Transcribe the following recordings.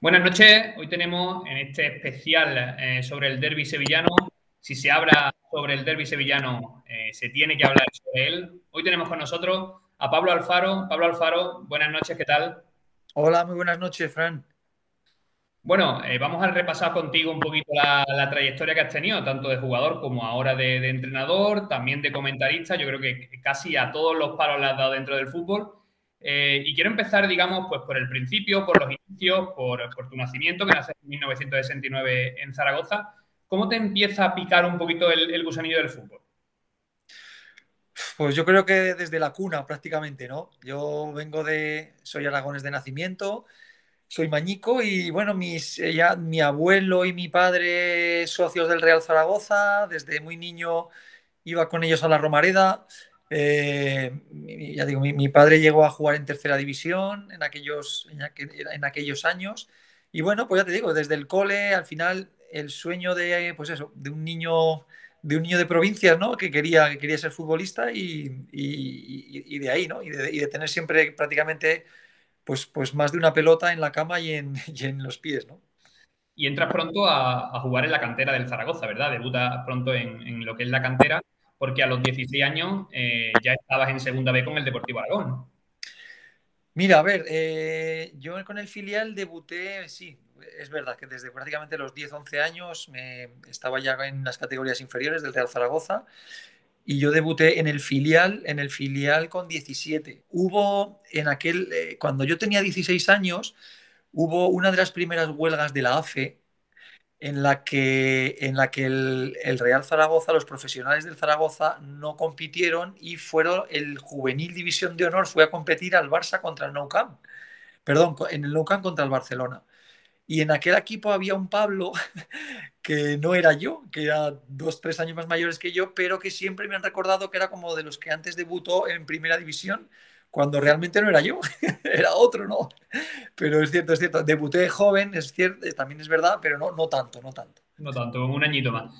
Buenas noches. Hoy tenemos en este especial sobre el derbi sevillano. Si se habla sobre el derbi sevillano, se tiene que hablar sobre él. Hoy tenemos con nosotros a Pablo Alfaro. Pablo Alfaro, buenas noches, ¿qué tal? Hola, muy buenas noches, Fran. Bueno, vamos a repasar contigo un poquito la trayectoria que has tenido, tanto de jugador como ahora de entrenador, también de comentarista. Yo creo que casi a todos los palos le has dado dentro del fútbol. Y quiero empezar, digamos, pues por el principio, por los inicios, por tu nacimiento, que naces en 1969 en Zaragoza. ¿Cómo te empieza a picar un poquito el gusanillo del fútbol? Pues yo creo que desde la cuna prácticamente, ¿no? Soy aragonés de nacimiento, soy mañico y bueno, mi abuelo y mi padre socios del Real Zaragoza, desde muy niño iba con ellos a la Romareda. Ya digo, mi padre llegó a jugar en tercera división en aquellos años. Y bueno, pues ya te digo, desde el cole, al final, el sueño pues eso, de un niño de provincias, ¿no? Que quería ser futbolista y de ahí, ¿no? Y de tener siempre prácticamente, pues más de una pelota en la cama y en los pies, ¿no? Y entras pronto a jugar en la cantera del Zaragoza, ¿verdad? Debutas pronto en lo que es la cantera, porque a los 16 años ya estabas en Segunda B con el Deportivo Aragón, ¿no? Mira, a ver, yo con el filial debuté, sí, es verdad que desde prácticamente los 10 11 años estaba ya en las categorías inferiores del Real Zaragoza y yo debuté en el filial con 17. Cuando yo tenía 16 años, hubo una de las primeras huelgas de la AFE en la que el Real Zaragoza, los profesionales del Zaragoza no compitieron y el Juvenil División de Honor fue a competir al Barça contra el Nou Camp. Perdón, en el Nou Camp contra el Barcelona. Y en aquel equipo había un Pablo que no era yo, que era 2, 3 años más mayores que yo, pero que siempre me han recordado que era como de los que antes debutó en primera división, cuando realmente no era yo, era otro, ¿no? Pero es cierto, debuté joven, es cierto, también es verdad, pero no tanto, no tanto. No tanto, un añito más.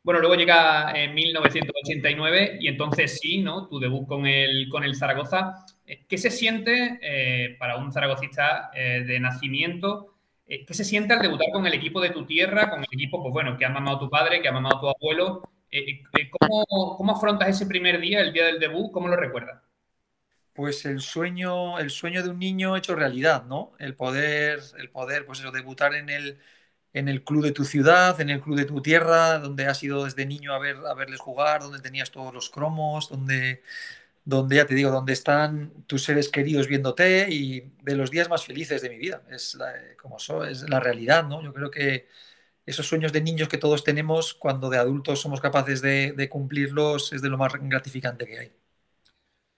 Bueno, luego llega en 1989 y entonces sí, ¿no? Tu debut con el Zaragoza. ¿Qué se siente para un zaragocista de nacimiento? ¿Qué se siente al debutar con el equipo de tu tierra, con el equipo, pues bueno, que ha mamado tu padre, que ha mamado tu abuelo? ¿Cómo afrontas ese primer día, el día del debut? ¿Cómo lo recuerdas? Pues el sueño de un niño hecho realidad, ¿no? El poder, pues eso, debutar en el club de tu ciudad, en el club de tu tierra, donde has ido desde niño a verles jugar, donde tenías todos los cromos, donde ya te digo, donde están tus seres queridos viéndote y de los días más felices de mi vida. Es la realidad, ¿no? Yo creo que esos sueños de niños que todos tenemos, cuando de adultos somos capaces de cumplirlos, es de lo más gratificante que hay.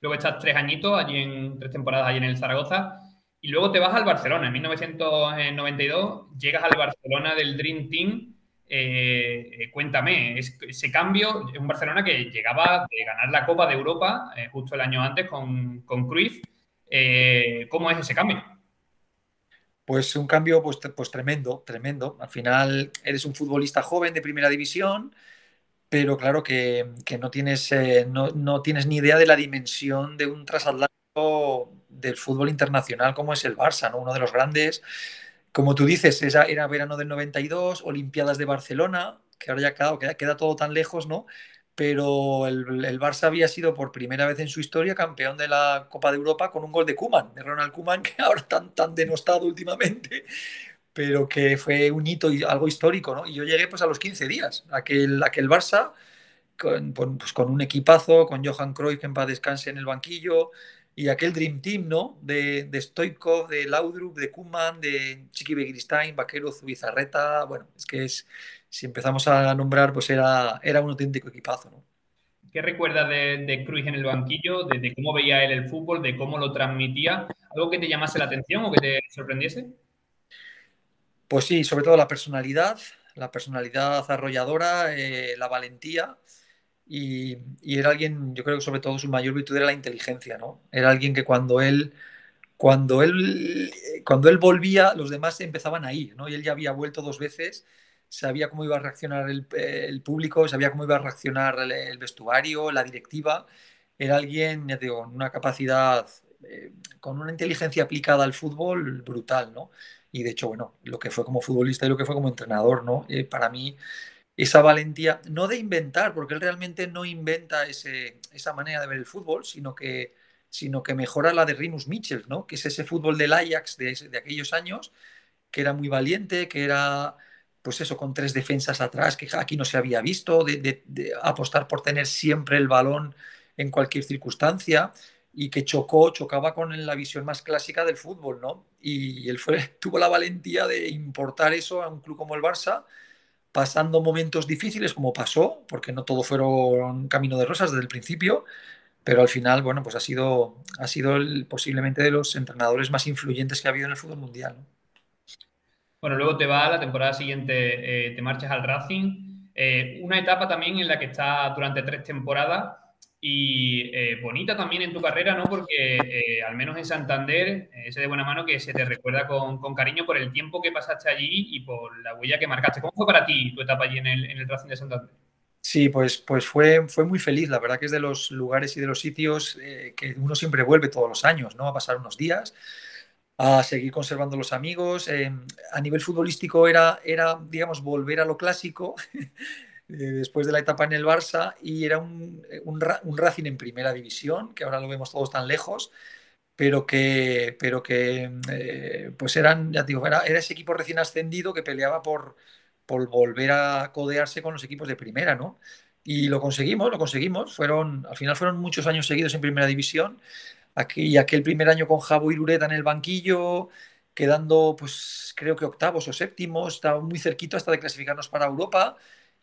Luego estás 3 añitos, 3 temporadas allí en el Zaragoza, y luego te vas al Barcelona. En 1992 llegas al Barcelona del Dream Team. Cuéntame, ese cambio, un Barcelona que llegaba de ganar la Copa de Europa justo el año antes con Cruyff. ¿Cómo es ese cambio? Pues un cambio pues tremendo, tremendo. Al final eres un futbolista joven de primera división, pero claro que no tienes ni idea de la dimensión de un transatlántico del fútbol internacional como es el Barça, ¿no? Uno de los grandes. Como tú dices, era verano del 92, Olimpiadas de Barcelona, que ahora ya queda todo tan lejos, ¿no? Pero el Barça había sido por primera vez en su historia campeón de la Copa de Europa con un gol de Koeman, de Ronald Koeman, que ahora tan denostado últimamente, pero que fue un hito y algo histórico, ¿no? Y yo llegué pues a los 15 días, aquel Barça con un equipazo, con Johan Cruyff que en paz descanse en el banquillo, y aquel Dream Team, ¿no? De Stoichkov, de Laudrup, de Koeman, de Chiqui Begiristain, Vaquero, Zubizarreta, bueno, si empezamos a nombrar, pues era un auténtico equipazo, ¿no? ¿Qué recuerdas de Cruyff en el banquillo, de cómo veía él el fútbol, de cómo lo transmitía? ¿Algo que te llamase la atención o que te sorprendiese? Pues sí, sobre todo la personalidad arrolladora, la valentía. Y era alguien, yo creo que sobre todo su mayor virtud era la inteligencia, ¿no? Era alguien que cuando él volvía, los demás empezaban a ir, ¿no? Y él ya había vuelto 2 veces, sabía cómo iba a reaccionar el público, sabía cómo iba a reaccionar el vestuario, la directiva. Era alguien, ya te digo, con una capacidad, con una inteligencia aplicada al fútbol brutal, ¿no? y de hecho, bueno, lo que fue como futbolista y lo que fue como entrenador, ¿no? Para mí, esa valentía, no de inventar, porque él realmente no inventa esa manera de ver el fútbol, sino que mejora la de Rinus Michels, ¿no? Que es ese fútbol del Ajax de aquellos años, que era muy valiente, que era, pues eso, con tres defensas atrás, que aquí no se había visto, de apostar por tener siempre el balón en cualquier circunstancia y que chocaba con la visión más clásica del fútbol, ¿no? Y él tuvo la valentía de importar eso a un club como el Barça, pasando momentos difíciles como pasó, porque no todo fueron camino de rosas desde el principio, pero al final, bueno, pues ha sido posiblemente de los entrenadores más influyentes que ha habido en el fútbol mundial, ¿no? Bueno, luego te va la temporada siguiente, te marchas al Racing. Una etapa también en la que estás durante 3 temporadas y bonita también en tu carrera, ¿no? Porque al menos en Santander, ese de buena mano que se te recuerda con cariño por el tiempo que pasaste allí y por la huella que marcaste. ¿Cómo fue para ti tu etapa allí en el Racing de Santander? Sí, pues fue muy feliz. La verdad que es de los lugares y de los sitios que uno siempre vuelve todos los años, ¿no? A pasar unos días, a seguir conservando los amigos. A nivel futbolístico digamos, volver a lo clásico después de la etapa en el Barça y era un Racing en primera división, que ahora lo vemos todos tan lejos, pero que pues ya te digo, era ese equipo recién ascendido que peleaba por volver a codearse con los equipos de primera, ¿no? Y lo conseguimos. Al final fueron muchos años seguidos en primera división. Aquel primer año con Jabo Irureta en el banquillo, quedando, pues creo que octavos o séptimos, estaba muy cerquito hasta de clasificarnos para Europa.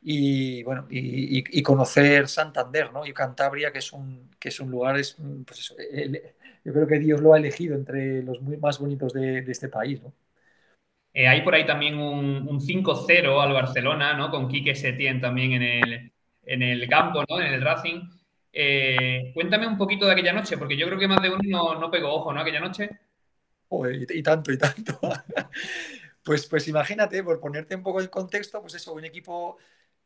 Y bueno, y conocer Santander, ¿no? Y Cantabria, que es un lugar, pues eso, yo creo que Dios lo ha elegido entre los más bonitos de este país, ¿no? Hay por ahí también un 5-0 al Barcelona, ¿no? Con Quique Setién también en el campo, ¿no? En el Racing. Cuéntame un poquito de aquella noche, porque yo creo que más de uno no pegó ojo, ¿no? Aquella noche. Joder, y tanto, y tanto. Pues imagínate, por ponerte un poco en contexto, pues eso, un equipo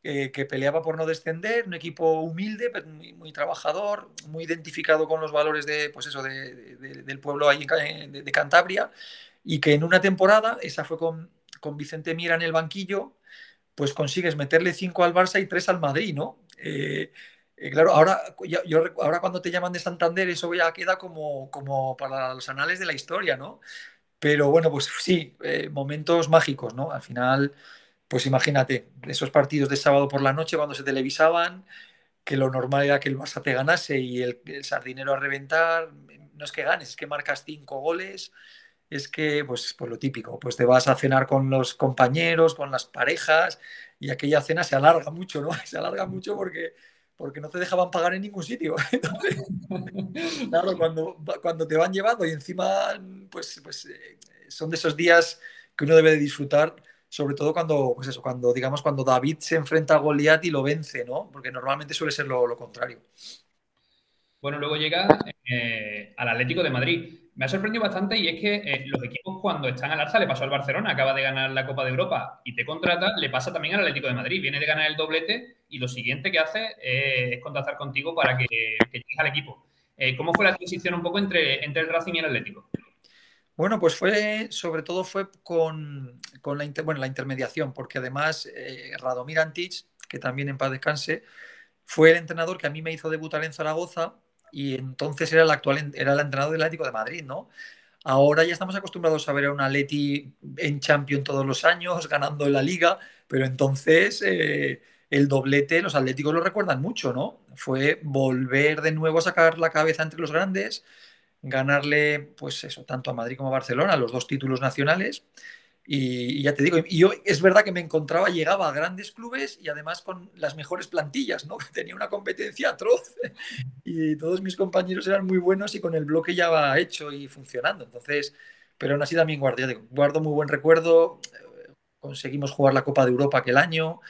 que peleaba por no descender, un equipo humilde, pero muy, muy trabajador, muy identificado con los valores pues eso, del pueblo ahí de Cantabria, y que en una temporada, esa fue con Vicente Miera en el banquillo, pues consigues meterle 5 al Barça y 3 al Madrid, ¿no? Claro, ahora cuando te llaman de Santander, eso ya queda como para los anales de la historia, ¿no? Pero bueno, pues sí, momentos mágicos, ¿no? Al final, pues imagínate, esos partidos de sábado por la noche cuando se televisaban, que lo normal era que el Barça te ganase y el Sardinero a reventar, no es que ganes, es que marcas 5 goles, es que, pues lo típico, pues te vas a cenar con los compañeros, con las parejas, y aquella cena se alarga mucho, ¿no? Se alarga mucho porque no te dejaban pagar en ningún sitio. Entonces, claro, cuando te van llevando y encima, pues son de esos días que uno debe de disfrutar, sobre todo cuando, pues eso, digamos, cuando David se enfrenta a Goliat y lo vence, ¿no? Porque normalmente suele ser lo contrario. Bueno, luego llega al Atlético de Madrid. Me ha sorprendido bastante y es que los equipos cuando están al alza, le pasó al Barcelona, acaba de ganar la Copa de Europa y te contrata, le pasa también al Atlético de Madrid. Viene de ganar el doblete y lo siguiente que hace es contactar contigo para que llegues al equipo. ¿Cómo fue la transición un poco entre el Racing y el Atlético? Bueno, pues sobre todo fue con la intermediación, porque además Radomir Antic, que también en paz descanse, fue el entrenador que a mí me hizo debutar en Zaragoza y entonces era el entrenador del Atlético de Madrid, ¿no? Ahora ya estamos acostumbrados a ver a un Atleti en Champions todos los años, ganando en la Liga, pero entonces el doblete, los atléticos lo recuerdan mucho, ¿no? Fue volver de nuevo a sacar la cabeza entre los grandes, ganarle, pues eso, tanto a Madrid como a Barcelona, los dos títulos nacionales. Y ya te digo, y yo es verdad que llegaba a grandes clubes y además con las mejores plantillas, ¿no? Tenía una competencia atroz y todos mis compañeros eran muy buenos y con el bloque ya va hecho y funcionando. Entonces, pero aún así también guardo muy buen recuerdo. Conseguimos jugar la Copa de Europa aquel año,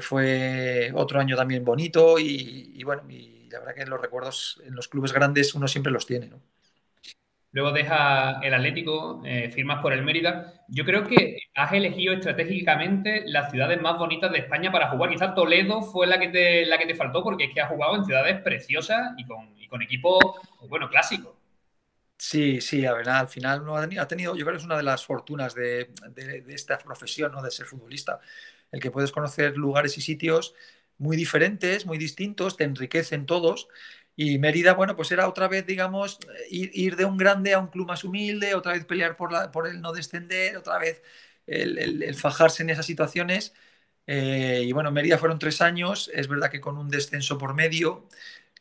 fue otro año también bonito y bueno, y la verdad que los recuerdos en los clubes grandes uno siempre los tiene, ¿no? Luego deja el Atlético, firmas por el Mérida. Yo creo que has elegido estratégicamente las ciudades más bonitas de España para jugar. Quizás Toledo fue la que te faltó porque es que has jugado en ciudades preciosas y con equipos, bueno, clásicos. Sí, sí, a ver, al final no ha tenido, yo creo que es una de las fortunas de esta profesión, ¿no? De ser futbolista, el que puedes conocer lugares y sitios muy diferentes, muy distintos, te enriquecen todos. Y Mérida, bueno, pues era otra vez, digamos, ir de un grande a un club más humilde, otra vez pelear por el no descender, otra vez el fajarse en esas situaciones. Y bueno, Mérida fueron 3 años, es verdad que con un descenso por medio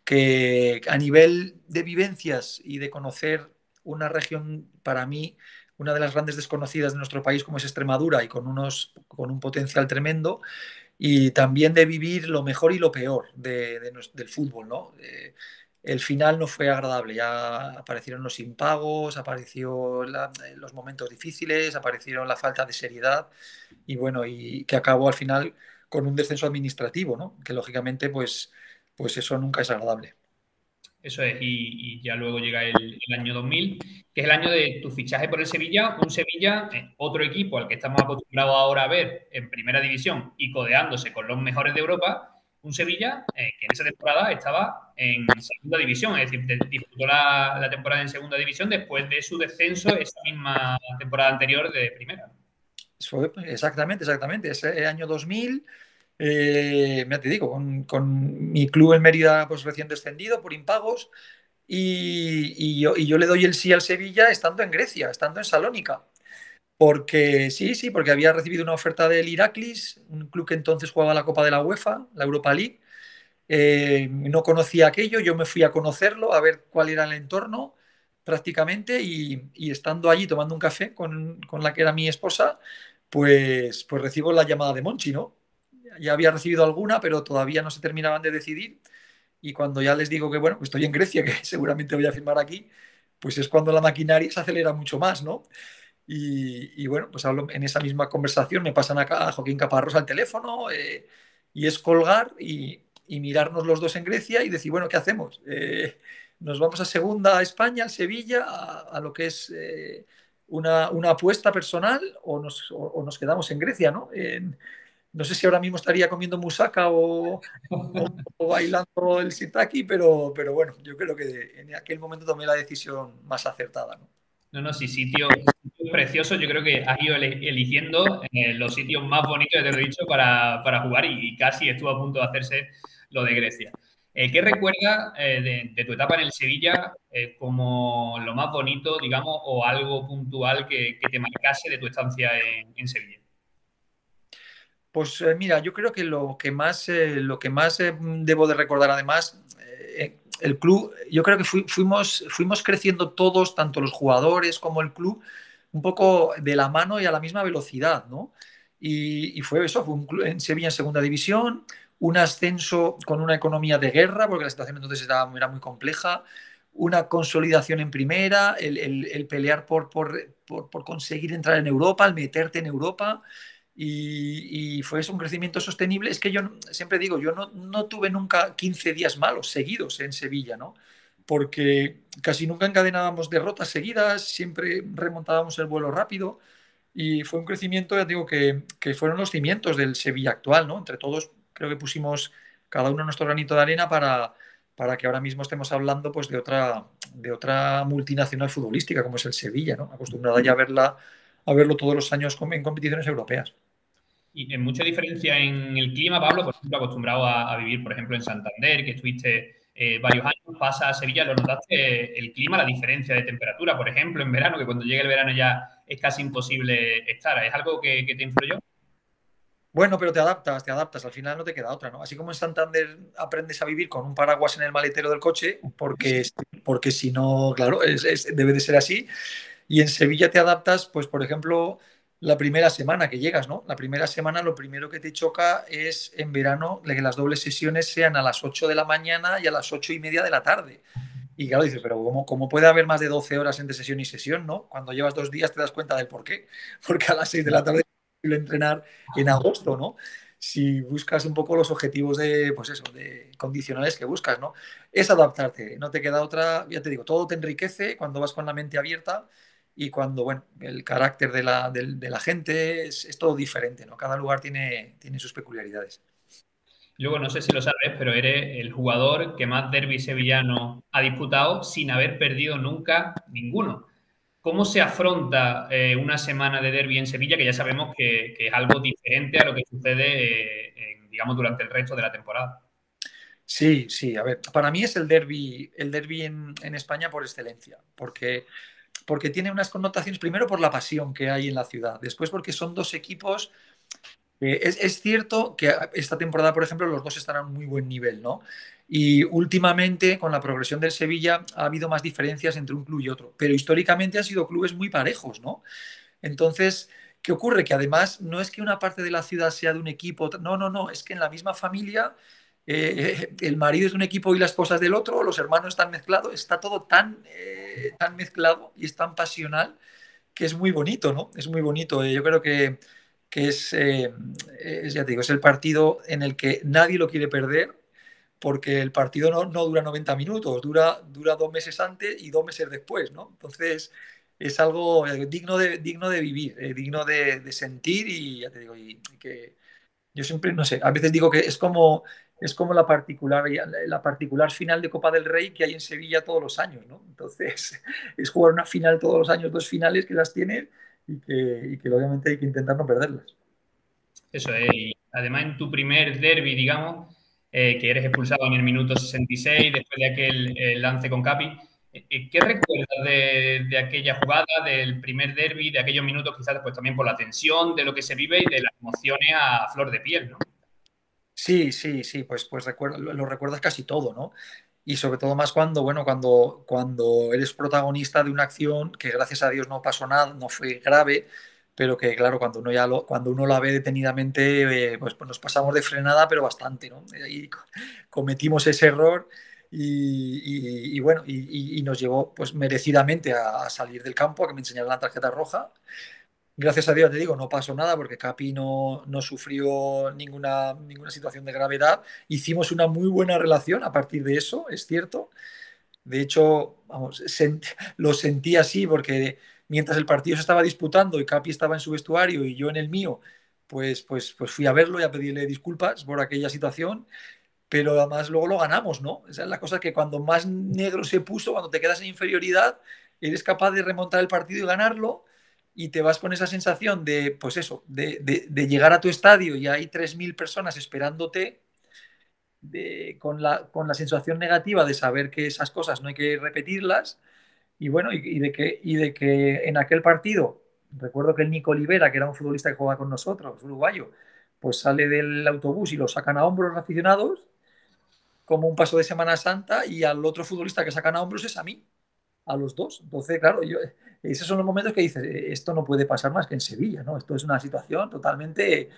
que a nivel de vivencias y de conocer una región, para mí, una de las grandes desconocidas de nuestro país como es Extremadura y con un potencial tremendo, y también de vivir lo mejor y lo peor del fútbol, ¿no? El final no fue agradable, ya aparecieron los impagos, los momentos difíciles, aparecieron la falta de seriedad y bueno, y que acabó al final con un descenso administrativo, ¿no? Que lógicamente pues eso nunca es agradable. Eso es, y ya luego llega el año 2000, que es el año de tu fichaje por el Sevilla, un Sevilla, otro equipo al que estamos acostumbrados ahora a ver en primera división y codeándose con los mejores de Europa, un Sevilla que en esa temporada estaba en segunda división, es decir, disputó la temporada en segunda división después de su descenso esa misma temporada anterior de primera. Exactamente, exactamente. Ese año 2000, ya te digo, con mi club en Mérida pues recién descendido por impagos y yo le doy el sí al Sevilla estando en Grecia, estando en Salónica. Porque sí, sí, porque había recibido una oferta del Iraklis, un club que entonces jugaba la Copa de la UEFA, la Europa League. No conocía aquello, yo me fui a conocerlo, a ver cuál era el entorno prácticamente y estando allí tomando un café con la que era mi esposa, pues recibo la llamada de Monchi, ¿no? Ya había recibido alguna, pero todavía no se terminaban de decidir y cuando ya les digo que, bueno, pues estoy en Grecia, que seguramente voy a firmar aquí, pues es cuando la maquinaria se acelera mucho más, ¿no? Y bueno, pues hablo, en esa misma conversación me pasan acá a Joaquín Caparrós al teléfono y es colgar y mirarnos los dos en Grecia y decir, bueno, ¿qué hacemos? ¿Nos vamos a segunda a España, al Sevilla, a lo que es una apuesta personal o nos quedamos en Grecia, ¿no? No sé si ahora mismo estaría comiendo musaca o bailando el sitaki, pero bueno, yo creo que en aquel momento tomé la decisión más acertada, ¿no? No, no, sí, sitios preciosos. Yo creo que has ido eligiendo los sitios más bonitos, te lo he dicho, para jugar y casi estuvo a punto de hacerse lo de Grecia. ¿Qué recuerdas de tu etapa en el Sevilla como lo más bonito, digamos, o algo puntual que te marcase de tu estancia en Sevilla? Pues mira, yo creo que lo que más debo de recordar además, el club, yo creo que fuimos creciendo todos, tanto los jugadores como el club, un poco de la mano y a la misma velocidad, ¿no? Y fue eso, fue un club en Sevilla en segunda división, un ascenso con una economía de guerra, porque la situación entonces era muy compleja, una consolidación en primera, el pelear por conseguir entrar en Europa, el meterte en Europa y fue eso, un crecimiento sostenible. Es que yo siempre digo, yo no tuve nunca 15 días malos seguidos en Sevilla, ¿no? Porque casi nunca encadenábamos derrotas seguidas, siempre remontábamos el vuelo rápido y fue un crecimiento, ya digo, que fueron los cimientos del Sevilla actual, ¿no? Entre todos creo que pusimos cada uno nuestro granito de arena para que ahora mismo estemos hablando pues, de otra multinacional futbolística como es el Sevilla, ¿no? Acostumbrada ya a verlo todos los años en competiciones europeas. Y en mucha diferencia en el clima, Pablo, por ejemplo, acostumbrado a vivir, por ejemplo, en Santander, que estuviste varios años, pasa a Sevilla, ¿lo notaste el clima, la diferencia de temperatura, por ejemplo, en verano, que cuando llega el verano ya es casi imposible estar? ¿Es algo que te influyó? Bueno, pero te adaptas, al final no te queda otra, ¿no? Así como en Santander aprendes a vivir con un paraguas en el maletero del coche, porque si no, claro, debe de ser así. Y en Sevilla te adaptas, pues por ejemplo, la primera semana que llegas, ¿no? La primera semana lo primero que te choca es en verano que las dobles sesiones sean a las 8 de la mañana y a las 8:30 de la tarde. Y claro, dices, pero ¿cómo puede haber más de 12 horas entre sesión y sesión, ¿no? Cuando llevas 2 días te das cuenta del por qué. Porque a las 6 de la tarde es imposible entrenar en agosto, ¿no? Si buscas un poco los objetivos pues eso, de condicionales que buscas, ¿no? Es adaptarte, no te queda otra, ya te digo, todo te enriquece cuando vas con la mente abierta y cuando, bueno, el carácter de la gente es todo diferente, ¿no? Cada lugar tiene sus peculiaridades. Luego, no sé si lo sabes, pero eres el jugador que más derbi sevillano ha disputado sin haber perdido nunca ninguno. ¿Cómo se afronta una semana de derbi en Sevilla, que ya sabemos que es algo diferente a lo que sucede, digamos, durante el resto de la temporada? Sí, sí, a ver, para mí es el derbi en España por excelencia, porque tiene unas connotaciones, primero por la pasión que hay en la ciudad, después porque son dos equipos. Es cierto que esta temporada, por ejemplo, los dos están a un muy buen nivel, ¿no? Y últimamente, con la progresión del Sevilla, ha habido más diferencias entre un club y otro, pero históricamente han sido clubes muy parejos, ¿no? Entonces, ¿qué ocurre? Que además no es que una parte de la ciudad sea de un equipo, no, no, no, es que en la misma familia el marido es de un equipo y la esposa es del otro, los hermanos están mezclados, está todo tan mezclado y es tan pasional que es muy bonito, ¿no? Es muy bonito. Yo creo que ya te digo, es el partido en el que nadie lo quiere perder porque el partido no dura 90 minutos, dura 2 meses antes y 2 meses después, ¿no? Entonces es algo digno de vivir, digno de sentir y ya te digo, y que yo siempre, no sé, a veces digo que es como la particular final de Copa del Rey que hay en Sevilla todos los años, ¿no? Entonces, es jugar una final todos los años, dos finales que las tienes y que obviamente hay que intentar no perderlas. Eso es. Y además, en tu primer derby, digamos, que eres expulsado en el minuto 66 después de aquel lance con Capi, ¿qué recuerdas de aquella jugada, del primer derby, de aquellos minutos, quizás pues también por la tensión de lo que se vive y de las emociones a flor de piel, ¿no? Sí, sí, sí, pues lo recuerdas casi todo, ¿no? Y sobre todo más cuando, bueno, cuando eres protagonista de una acción que gracias a Dios no pasó nada, no fue grave, pero que claro, cuando uno la ve detenidamente, pues nos pasamos de frenada, pero bastante, ¿no? Y cometimos ese error y bueno, y nos llevó pues merecidamente a salir del campo, a que me enseñaran la tarjeta roja. Gracias a Dios, te digo, no pasó nada porque Capi no sufrió ninguna situación de gravedad. Hicimos una muy buena relación a partir de eso, es cierto. De hecho, vamos, lo sentí así porque mientras el partido se estaba disputando y Capi estaba en su vestuario y yo en el mío, pues fui a verlo y a pedirle disculpas por aquella situación, pero además luego lo ganamos, ¿no? Esa es la cosa que cuando más negro se puso, cuando te quedas en inferioridad, eres capaz de remontar el partido y ganarlo y te vas con esa sensación de, pues eso, de llegar a tu estadio y hay 3.000 personas esperándote con la sensación negativa de saber que esas cosas no hay que repetirlas y bueno, y de que en aquel partido, recuerdo que el Nico Olivera, que era un futbolista que jugaba con nosotros, uruguayo, pues sale del autobús y lo sacan a hombros los aficionados como un paso de Semana Santa y al otro futbolista que sacan a hombros es a mí, a los dos. Entonces, claro, esos son los momentos que dices, esto no puede pasar más que en Sevilla, ¿no? Esto es una situación totalmente.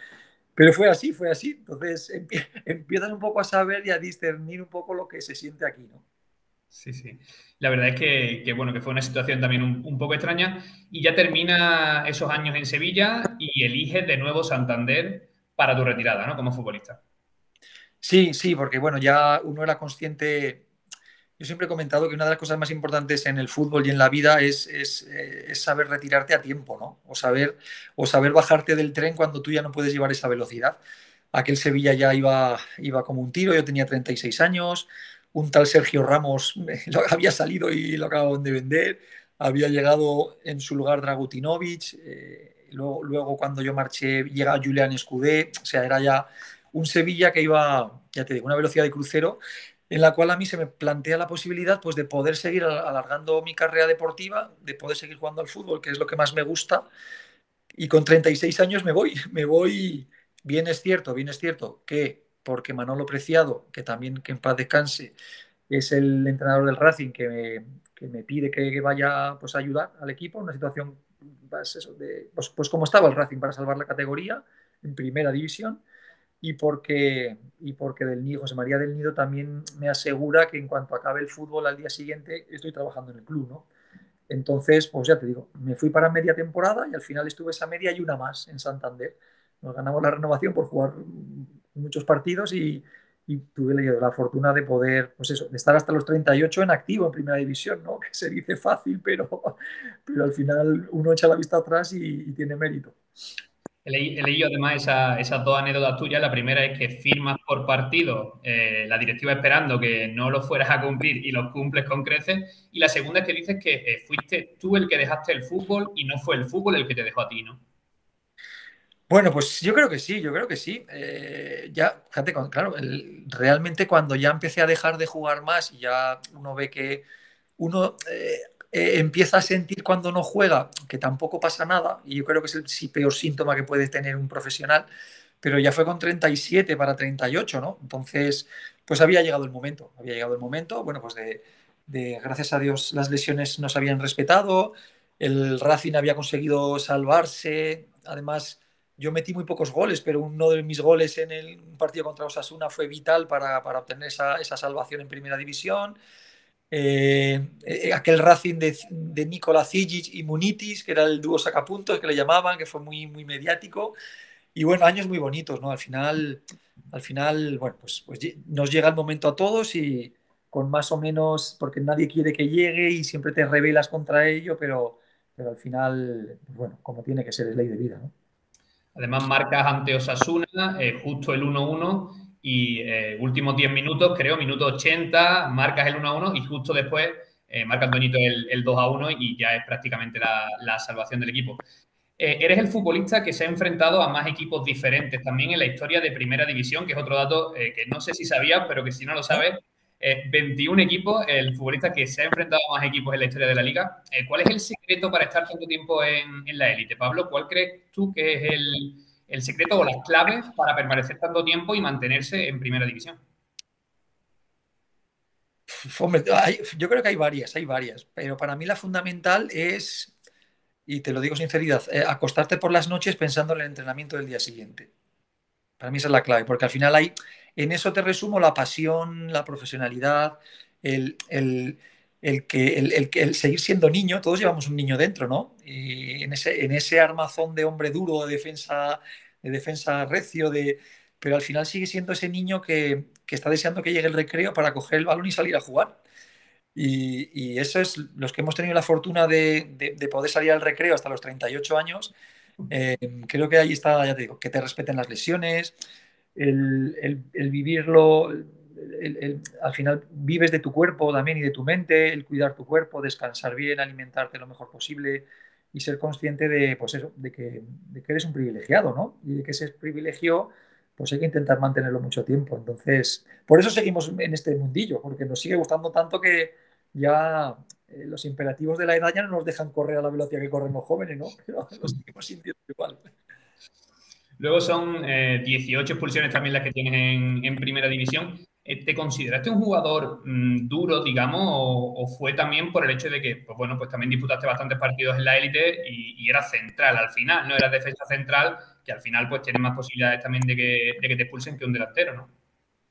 Pero fue así, fue así. Entonces empiezas un poco a saber y a discernir un poco lo que se siente aquí, ¿no? Sí, sí. La verdad es bueno, que fue una situación también un poco extraña y ya termina esos años en Sevilla y eliges de nuevo Santander para tu retirada, ¿no? Como futbolista. Sí, sí, porque bueno, ya uno era consciente. Yo siempre he comentado que una de las cosas más importantes en el fútbol y en la vida es saber retirarte a tiempo, ¿no? O saber bajarte del tren cuando tú ya no puedes llevar esa velocidad. Aquel Sevilla ya iba como un tiro, yo tenía 36 años, un tal Sergio Ramos había salido y lo acababan de vender, había llegado en su lugar Dragutinovic, luego cuando yo marché llega Julián Escudé, o sea, era ya un Sevilla que iba, ya te digo, una velocidad de crucero en la cual a mí se me plantea la posibilidad pues, de poder seguir alargando mi carrera deportiva, de poder seguir jugando al fútbol, que es lo que más me gusta, y con 36 años me voy, bien es cierto que porque Manolo Preciado, que también que en paz descanse, es el entrenador del Racing que me pide que vaya pues, a ayudar al equipo en una situación pues, eso, pues como estaba el Racing para salvar la categoría en primera división y porque del Nido, José María del Nido también me asegura que en cuanto acabe el fútbol al día siguiente estoy trabajando en el club, ¿no? Entonces, pues ya te digo, me fui para media temporada y al final estuve esa media y una más en Santander. Nos ganamos la renovación por jugar muchos partidos y tuve la fortuna de poder, pues eso, de estar hasta los 38 en activo en primera división, ¿no? Que se dice fácil, pero al final uno echa la vista atrás y tiene mérito. He leído además esas dos anécdotas tuyas. La primera es que firmas por partido, la directiva esperando que no lo fueras a cumplir y los cumples con creces. Y la segunda es que dices que fuiste tú el que dejaste el fútbol y no fue el fútbol el que te dejó a ti, ¿no? Bueno, pues yo creo que sí, yo creo que sí. Ya, fíjate, claro, realmente cuando ya empecé a dejar de jugar más y ya uno ve que uno empieza a sentir cuando no juega que tampoco pasa nada, y yo creo que es el sí, peor síntoma que puede tener un profesional, pero ya fue con 37 para 38, ¿no? Entonces, pues había llegado el momento, bueno, pues gracias a Dios las lesiones nos habían respetado, el Racing había conseguido salvarse, además yo metí muy pocos goles, pero uno de mis goles en el un partido contra Osasuna fue vital para obtener esa salvación en primera división. Aquel Racing de Nikola Zigic y Munitis, que era el dúo sacapuntos que le llamaban, que fue muy, muy mediático. Y bueno, años muy bonitos, ¿no? Al final bueno, pues nos llega el momento a todos y con más o menos, porque nadie quiere que llegue y siempre te rebelas contra ello, pero al final, pues bueno, como tiene que ser, es ley de vida, ¿no? Además, marcas ante Osasuna, justo el 1-1 y últimos 10 minutos, creo, minuto 80, marcas el 1-1 y justo después marca Antoñito el 2-1 y ya es prácticamente la salvación del equipo. Eres el futbolista que se ha enfrentado a más equipos diferentes también en la historia de Primera División, que es otro dato que no sé si sabías, pero que si no lo sabes, 21 equipos, el futbolista que se ha enfrentado a más equipos en la historia de la liga. ¿Cuál es el secreto para estar tanto tiempo en la élite, Pablo? ¿Cuál crees tú que es el secreto o las claves para permanecer tanto tiempo y mantenerse en Primera División? Hombre, yo creo que hay varias, pero para mí la fundamental es, y te lo digo sin sinceridad, acostarte por las noches pensando en el entrenamiento del día siguiente. Para mí esa es la clave, porque al final en eso te resumo la pasión, la profesionalidad, el, el, el seguir siendo niño, todos llevamos un niño dentro, ¿no? Y en ese armazón de hombre duro, de defensa recio, pero al final sigue siendo ese niño que está deseando que llegue el recreo para coger el balón y salir a jugar. Y eso es, los que hemos tenido la fortuna de poder salir al recreo hasta los 38 años, eh, creo que ahí está, ya te digo, que te respeten las lesiones, el vivirlo, al final vives de tu cuerpo también y de tu mente, el cuidar tu cuerpo, descansar bien, alimentarte lo mejor posible y ser consciente de, pues eso, de que eres un privilegiado, ¿no? Y de que ese privilegio, pues hay que intentar mantenerlo mucho tiempo. Entonces, por eso seguimos en este mundillo, porque nos sigue gustando tanto que ya los imperativos de la edad ya no nos dejan correr a la velocidad que corren los jóvenes, ¿no? Pero lo seguimos sintiendo igual. Luego son 18 expulsiones también las que tienes en Primera División. ¿Te consideraste un jugador duro, digamos, o fue también por el hecho de que, pues bueno, pues también disputaste bastantes partidos en la élite y eras central al final, ¿no? Eras defensa central, que al final pues tienes más posibilidades también de que te expulsen que un delantero, ¿no?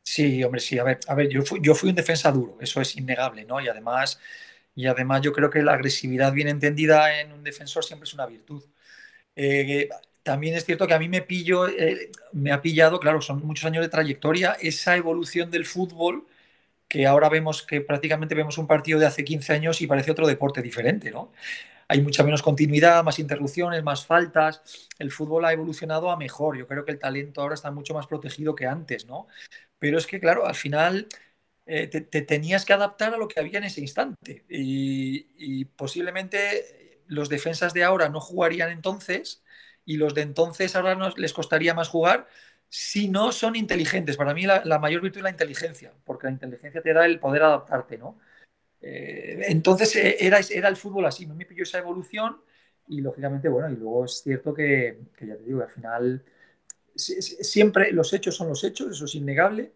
Sí, hombre, sí. A ver, yo fui un defensa duro, eso es innegable, ¿no? Y además yo creo que la agresividad bien entendida en un defensor siempre es una virtud. Eh, También es cierto que a mí me ha pillado, claro, son muchos años de trayectoria, esa evolución del fútbol que ahora vemos que prácticamente vemos un partido de hace 15 años y parece otro deporte diferente, ¿no? Hay mucha menos continuidad, más interrupciones, más faltas. El fútbol ha evolucionado a mejor. Yo creo que el talento ahora está mucho más protegido que antes, ¿no? Pero es que, claro, al final te tenías que adaptar a lo que había en ese instante. Y posiblemente los defensas de ahora no jugarían entonces y los de entonces ahora les costaría más jugar si no son inteligentes. Para mí la mayor virtud es la inteligencia, porque la inteligencia te da el poder adaptarte, ¿no? Entonces era el fútbol así, me pilló esa evolución y lógicamente, bueno, y luego es cierto que ya te digo, al final siempre los hechos son los hechos, eso es innegable,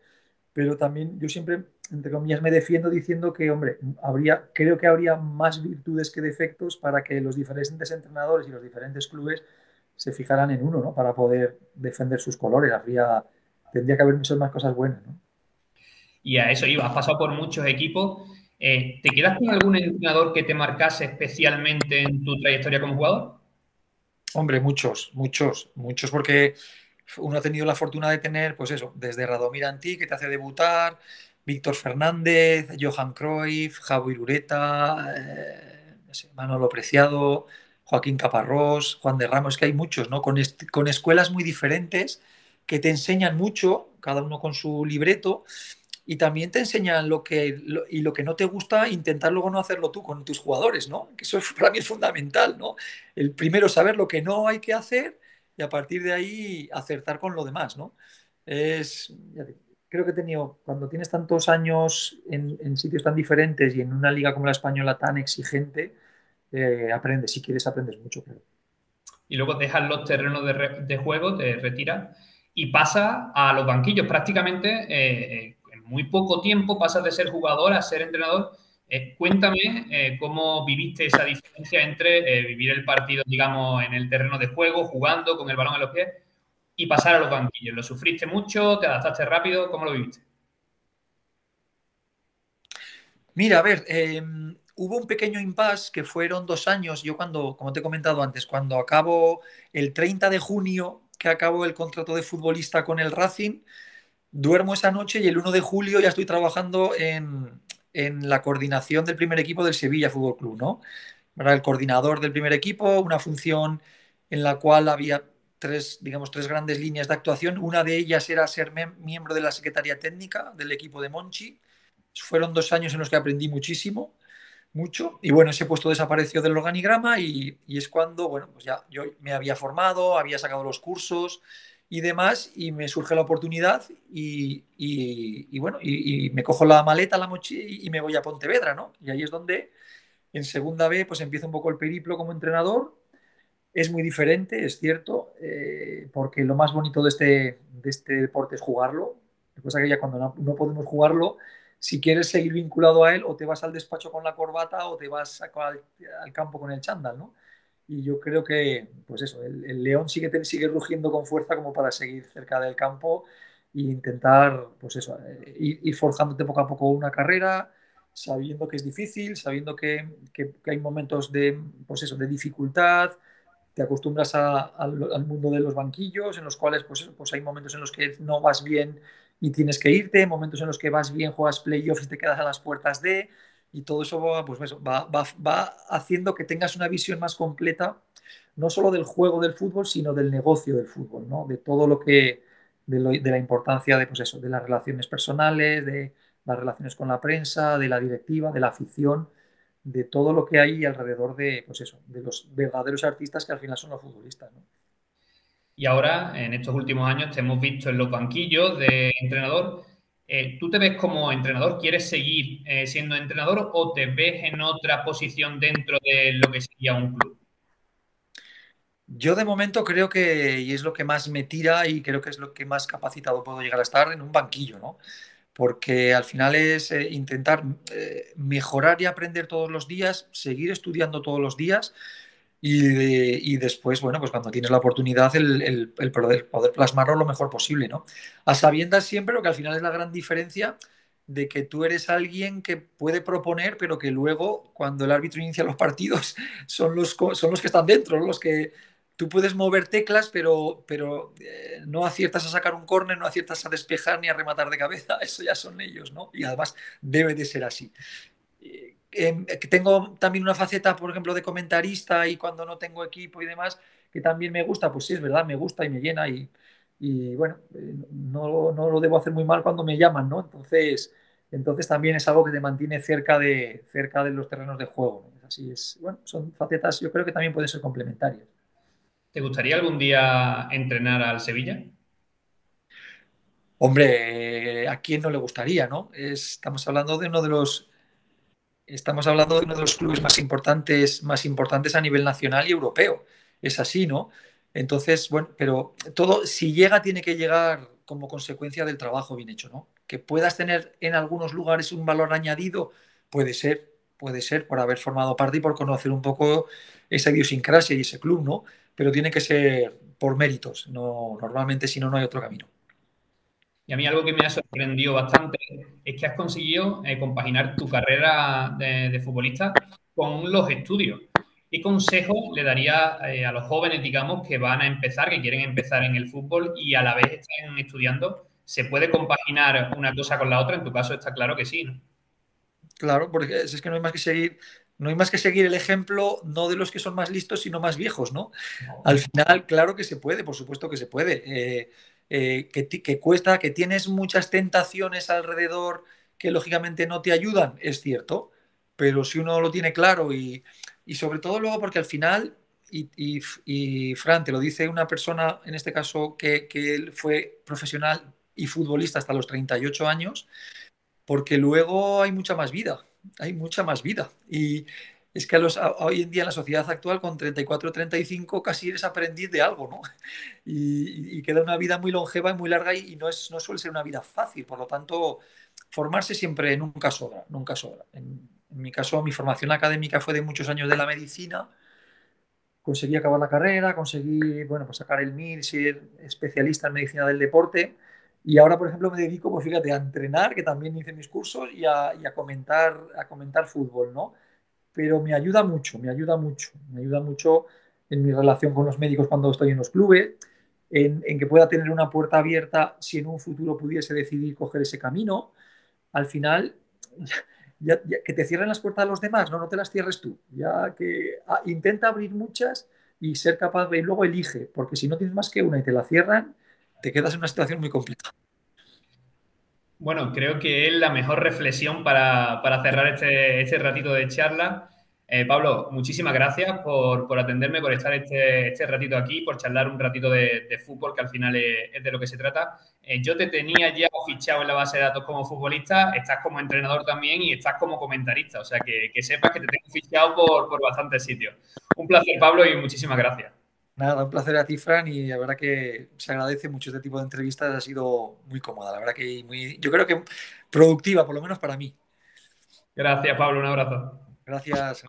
pero también yo siempre, entre comillas, me defiendo diciendo que, hombre, creo que habría más virtudes que defectos para que los diferentes entrenadores y los diferentes clubes se fijaran en uno, ¿no? Para poder defender sus colores. Tendría que haber muchas más cosas buenas, ¿no? Y a eso iba, has pasado por muchos equipos. ¿Te quedas con algún entrenador que te marcase especialmente en tu trayectoria como jugador? Hombre, muchos, muchos, muchos, porque uno ha tenido la fortuna de tener, pues eso, desde Radomir Antí, que te hace debutar, Víctor Fernández, Johan Cruyff, Javi Ureta, no sé, Manolo Preciado. Joaquín Caparrós, Juan de Ramos, que hay muchos, ¿no? Con escuelas muy diferentes que te enseñan mucho, cada uno con su libreto, y también te enseñan y lo que no te gusta, intentar luego no hacerlo tú con tus jugadores, ¿no? Que eso para mí es fundamental, ¿no? El primero saber lo que no hay que hacer y a partir de ahí acertar con lo demás, ¿no? Creo que he tenido, cuando tienes tantos años en sitios tan diferentes y en una liga como la española tan exigente, aprendes, si quieres aprendes mucho, claro. Y luego dejas los terrenos de juego, te retiras y pasas a los banquillos. Prácticamente en muy poco tiempo pasas de ser jugador a ser entrenador. Cuéntame cómo viviste esa diferencia entre vivir el partido, digamos, en el terreno de juego, jugando con el balón en los pies, y pasar a los banquillos. ¿Lo sufriste mucho? ¿Te adaptaste rápido? ¿Cómo lo viviste? Mira, a ver, hubo un pequeño impasse que fueron 2 años. Yo cuando, como te he comentado antes, cuando acabo el 30 de junio, que acabo el contrato de futbolista con el Racing, duermo esa noche y el 1 de julio ya estoy trabajando en la coordinación del primer equipo del Sevilla Fútbol Club, ¿no? Era el coordinador del primer equipo, una función en la cual había tres, digamos, tres grandes líneas de actuación. Una de ellas era ser miembro de la Secretaría Técnica del equipo de Monchi. Fueron 2 años en los que aprendí muchísimo, mucho, y bueno, ese puesto desapareció del organigrama y es cuando, bueno, pues ya yo me había formado, había sacado los cursos y demás, y me surge la oportunidad y bueno, y me cojo la maleta, la mochila y me voy a Pontevedra, ¿no? Y ahí es donde en segunda B pues empieza un poco el periplo como entrenador. Es muy diferente, es cierto, porque lo más bonito de este deporte es jugarlo. La cosa que ya cuando no podemos jugarlo, si quieres seguir vinculado a él, o te vas al despacho con la corbata o te vas al campo con el chándal, ¿no? Y yo creo que, pues eso, el león sigue rugiendo con fuerza como para seguir cerca del campo e intentar, pues eso, ir forjándote poco a poco una carrera, sabiendo que es difícil, sabiendo que hay momentos de, pues eso, de dificultad. Te acostumbras al mundo de los banquillos, en los cuales pues hay momentos en los que no vas bien y tienes que irte, momentos en los que vas bien, juegas playoffs y te quedas a las puertas y todo eso pues eso, va haciendo que tengas una visión más completa, no solo del juego del fútbol, sino del negocio del fútbol, ¿no? De todo de la importancia de, pues eso, de las relaciones personales, de las relaciones con la prensa, de la directiva, de la afición, de todo lo que hay alrededor de, pues eso, de los verdaderos artistas que al final son los futbolistas, ¿no? Y ahora, en estos últimos años, te hemos visto en los banquillos de entrenador. ¿Tú te ves como entrenador? ¿Quieres seguir siendo entrenador o te ves en otra posición dentro de lo que sería un club? Yo de momento creo que, y es lo que más me tira y creo que es lo que más capacitado puedo llegar a estar en un banquillo, ¿no? Porque al final es intentar mejorar y aprender todos los días, seguir estudiando todos los días y después, bueno, pues cuando tienes la oportunidad, el poder plasmarlo lo mejor posible, ¿no? A sabiendas siempre lo que al final es la gran diferencia de que tú eres alguien que puede proponer, pero que luego, cuando el árbitro inicia los partidos, son los que están dentro, ¿no? Los que tú puedes mover teclas, pero no aciertas a sacar un córner, no aciertas a despejar ni a rematar de cabeza, eso ya son ellos, ¿no? Y además debe de ser así. Que tengo también una faceta, por ejemplo, de comentarista y cuando no tengo equipo y demás, que también me gusta, pues sí, es verdad, me gusta y me llena y bueno, no lo debo hacer muy mal cuando me llaman, ¿no? Entonces también es algo que te mantiene cerca de los terrenos de juego, ¿no? Así es, bueno, son facetas, yo creo que también pueden ser complementarias. ¿Te gustaría algún día entrenar al Sevilla? Hombre, ¿a quién no le gustaría, no? Estamos hablando de uno de los clubes más importantes a nivel nacional y europeo. Es así, ¿no? Entonces, bueno, pero todo, si llega, tiene que llegar como consecuencia del trabajo bien hecho, ¿no? Que puedas tener en algunos lugares un valor añadido, puede ser por haber formado parte y por conocer un poco esa idiosincrasia y ese club, ¿no? Pero tiene que ser por méritos, no, normalmente si no, no hay otro camino. Y a mí algo que me ha sorprendido bastante es que has conseguido compaginar tu carrera de futbolista con los estudios. ¿Qué consejo le daría a los jóvenes, digamos, que van a empezar, que quieren empezar en el fútbol y a la vez están estudiando? ¿Se puede compaginar una cosa con la otra? En tu caso está claro que sí, ¿no? Claro, porque es que no hay más que seguir. no hay más que seguir el ejemplo, no de los que son más listos, sino más viejos, ¿no? Al final, claro que se puede, por supuesto que se puede. Que cuesta, que tienes muchas tentaciones alrededor que lógicamente no te ayudan, es cierto, pero si uno lo tiene claro y sobre todo luego porque al final, y Fran, te lo dice una persona, en este caso, que él fue profesional y futbolista hasta los 38 años, porque luego hay mucha más vida, hay mucha más vida. Y es que hoy en día en la sociedad actual, con 34 o 35, casi eres aprendiz de algo, ¿no? Y queda una vida muy longeva y muy larga y no suele ser una vida fácil. Por lo tanto, formarse siempre nunca sobra, nunca sobra. En mi caso, mi formación académica fue de muchos años de la medicina. Conseguí acabar la carrera, conseguí, bueno, pues sacar el MIR, ser especialista en medicina del deporte. Y ahora, por ejemplo, me dedico, pues fíjate, a entrenar, que también hice mis cursos, a comentar fútbol, ¿no? Pero me ayuda mucho, me ayuda mucho, me ayuda mucho en mi relación con los médicos cuando estoy en los clubes, en que pueda tener una puerta abierta si en un futuro pudiese decidir coger ese camino. Al final, que te cierren las puertas a los demás, no te las cierres tú. Ya que intenta abrir muchas y ser capaz de, y luego elige, porque si no tienes más que una y te la cierran, te quedas en una situación muy compleja. Bueno, creo que es la mejor reflexión para cerrar este ratito de charla. Pablo, muchísimas gracias por atenderme, por estar este ratito aquí, por charlar un ratito de fútbol, que al final es de lo que se trata. Yo te tenía ya fichado en la base de datos como futbolista, estás como entrenador también y estás como comentarista, o sea que sepas que te tengo fichado por bastantes sitios. Un placer, Pablo, y muchísimas gracias. Nada, un placer a ti, Fran, y la verdad que se agradece mucho este tipo de entrevistas, ha sido muy cómoda, la verdad que muy, yo creo que productiva, por lo menos para mí. Gracias, Pablo, un abrazo. Gracias.